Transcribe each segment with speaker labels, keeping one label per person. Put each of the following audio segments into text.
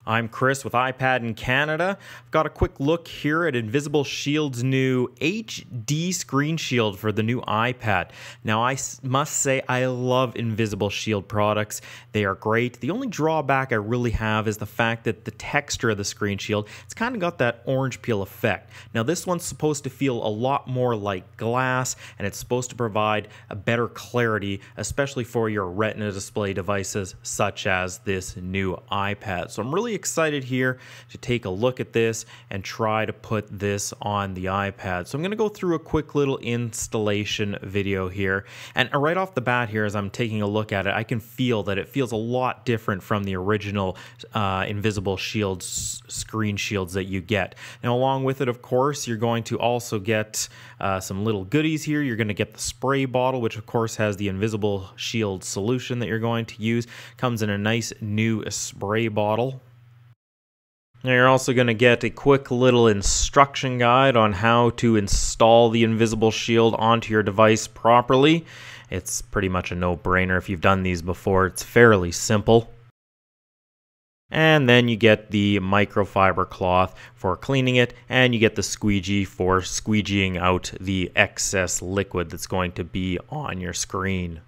Speaker 1: I'm Chris with iPad in Canada. I've got a quick look here at InvisibleShield's new HD screen shield for the new iPad. Now I must say I love InvisibleShield products. They are great. The only drawback I really have is the fact that the texture of the screen shield, it's kind of got that orange peel effect. Now this one's supposed to feel a lot more like glass, and it's supposed to provide a better clarity, especially for your retina display devices such as this new iPad. So I'm really excited here to take a look at this and try to put this on the iPad. So I'm going to go through a quick little installation video here, and right off the bat here, as I'm taking a look at it, I can feel that it feels a lot different from the original InvisibleShield screen shields that you get. Now along with it, of course, you're going to also get some little goodies here. You're going to get the spray bottle, which of course has the InvisibleShield solution that you're going to use. Comes in a nice new spray bottle. Now you're also going to get a quick little instruction guide on how to install the InvisibleShield onto your device properly. It's pretty much a no-brainer if you've done these before. It's fairly simple. And then you get the microfiber cloth for cleaning it, and you get the squeegee for squeegeeing out the excess liquid that's going to be on your screen.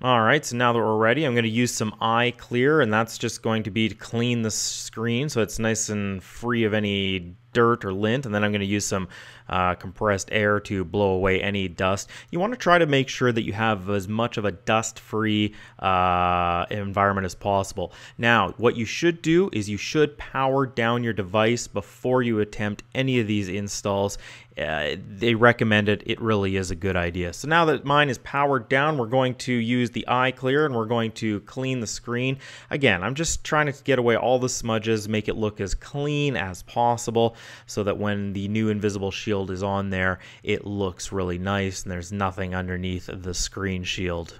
Speaker 1: Alright, so now that we're ready, I'm going to use some eye clear, and that's just going to be to clean the screen so it's nice and free of any dirt or lint. And then I'm going to use some compressed air to blow away any dust. You want to try to make sure that you have as much of a dust-free environment as possible. Now, what you should do is you should power down your device before you attempt any of these installs. They recommend it. It really is a good idea. So now that mine is powered down, we're going to use the eye clear and we're going to clean the screen. Again, I'm just trying to get away all the smudges, make it look as clean as possible, so that when the new InvisibleShield is on there, it looks really nice and there's nothing underneath the screen shield.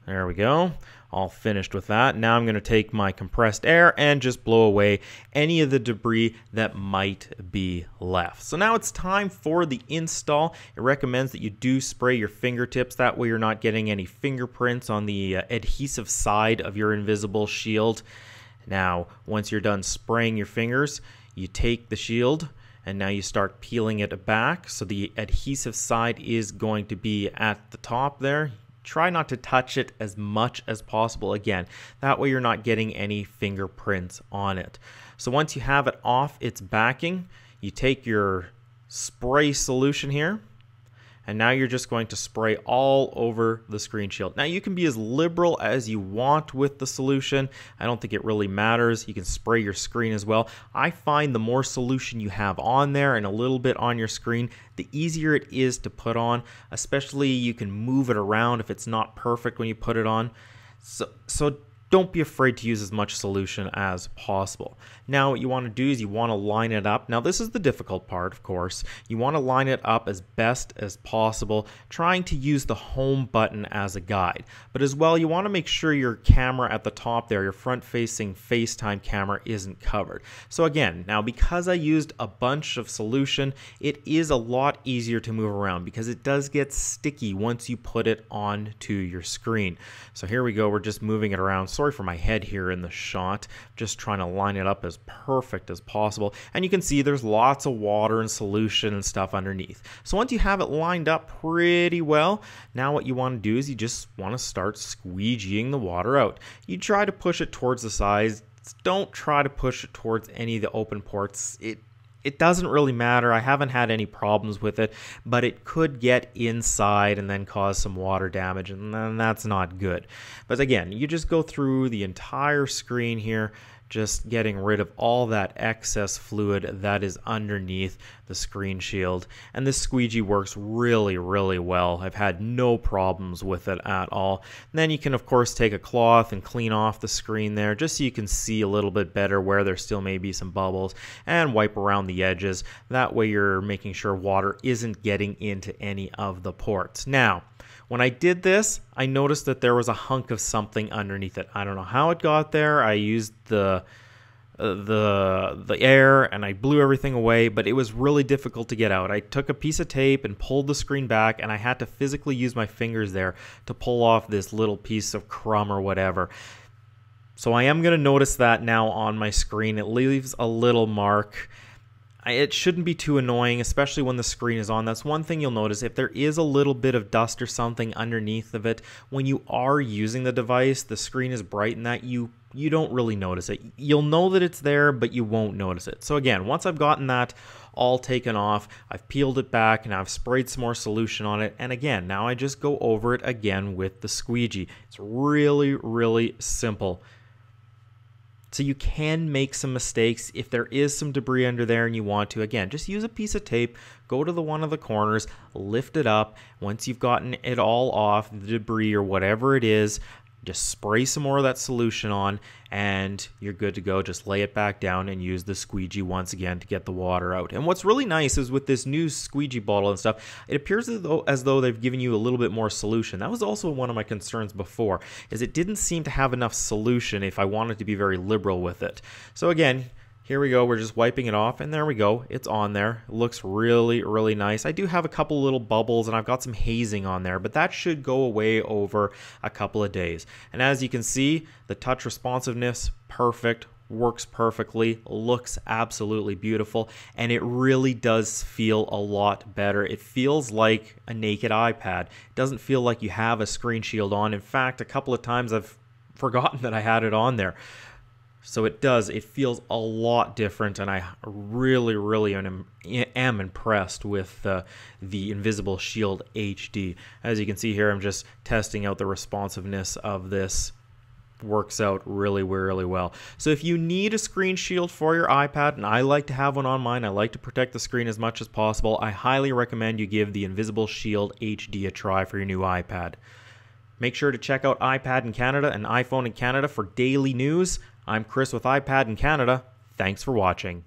Speaker 1: There we go. All finished with that. Now I'm going to take my compressed air and just blow away any of the debris that might be left. So now it's time for the install. It recommends that you do spray your fingertips. That way you're not getting any fingerprints on the adhesive side of your InvisibleShield. Now, once you're done spraying your fingers, you take the shield and now you start peeling it back. So the adhesive side is going to be at the top there. Try not to touch it as much as possible. Again, that way you're not getting any fingerprints on it. So once you have it off its backing, you take your spray solution here, and now you're just going to spray all over the screen shield. Now you can be as liberal as you want with the solution. I don't think it really matters. You can spray your screen as well. I find the more solution you have on there and a little bit on your screen, the easier it is to put on. Especially you can move it around if it's not perfect when you put it on. So don't be afraid to use as much solution as possible. Now what you want to do is you want to line it up. Now this is the difficult part, of course. You want to line it up as best as possible, trying to use the home button as a guide. But as well, you want to make sure your camera at the top there, your front-facing FaceTime camera, isn't covered. So again, now because I used a bunch of solution, it is a lot easier to move around because it does get sticky once you put it onto your screen. So here we go, we're just moving it around. Sorry for my head here in the shot, just trying to line it up as perfect as possible. And you can see there's lots of water and solution and stuff underneath. So once you have it lined up pretty well, now what you want to do is you just want to start squeegeeing the water out. You try to push it towards the sides. Don't try to push it towards any of the open ports. It doesn't really matter. I haven't had any problems with it, but it could get inside and then cause some water damage, and then that's not good. But again, you just go through the entire screen here, just getting rid of all that excess fluid that is underneath the screen shield. And this squeegee works really, really well. I've had no problems with it at all. And then you can, of course, take a cloth and clean off the screen there, just so you can see a little bit better where there still may be some bubbles, and wipe around the edges. That way you're making sure water isn't getting into any of the ports. Now, when I did this, I noticed that there was a hunk of something underneath it. I don't know how it got there. I used the air and I blew everything away, but it was really difficult to get out. I took a piece of tape and pulled the screen back, and I had to physically use my fingers there to pull off this little piece of crumb or whatever. So I am going to notice that now on my screen. It leaves a little mark. It shouldn't be too annoying, especially when the screen is on. That's one thing you'll notice. If there is a little bit of dust or something underneath of it, when you are using the device, the screen is bright and that you don't really notice it. You'll know that it's there, but you won't notice it. So again, once I've gotten that all taken off, I've peeled it back and I've sprayed some more solution on it. And again, now I just go over it again with the squeegee. It's really, really simple. So you can make some mistakes if there is some debris under there and you want to. Again, just use a piece of tape, go to one of the corners, lift it up. Once you've gotten it all off, the debris or whatever it is, just spray some more of that solution on and you're good to go. Just lay it back down and use the squeegee once again to get the water out. And what's really nice is with this new squeegee bottle and stuff, it appears as though they've given you a little bit more solution. That was also one of my concerns before, is it didn't seem to have enough solution if I wanted to be very liberal with it. So again, here we go, we're just wiping it off, and there we go, it's on there. It looks really, really nice. I do have a couple little bubbles, and I've got some hazing on there, but that should go away over a couple of days. And as you can see, the touch responsiveness, perfect, works perfectly, looks absolutely beautiful, and it really does feel a lot better. It feels like a naked iPad. It doesn't feel like you have a screen shield on. In fact, a couple of times I've forgotten that I had it on there. So it feels a lot different, and I really, really am impressed with the InvisibleShield HD. As you can see here, I'm just testing out the responsiveness of this. Works out really, really well. So if you need a screen shield for your iPad, and I like to have one on mine, I like to protect the screen as much as possible, I highly recommend you give the InvisibleShield HD a try for your new iPad. Make sure to check out iPad in Canada and iPhone in Canada for daily news. I'm Chris with iPad in Canada. Thanks for watching.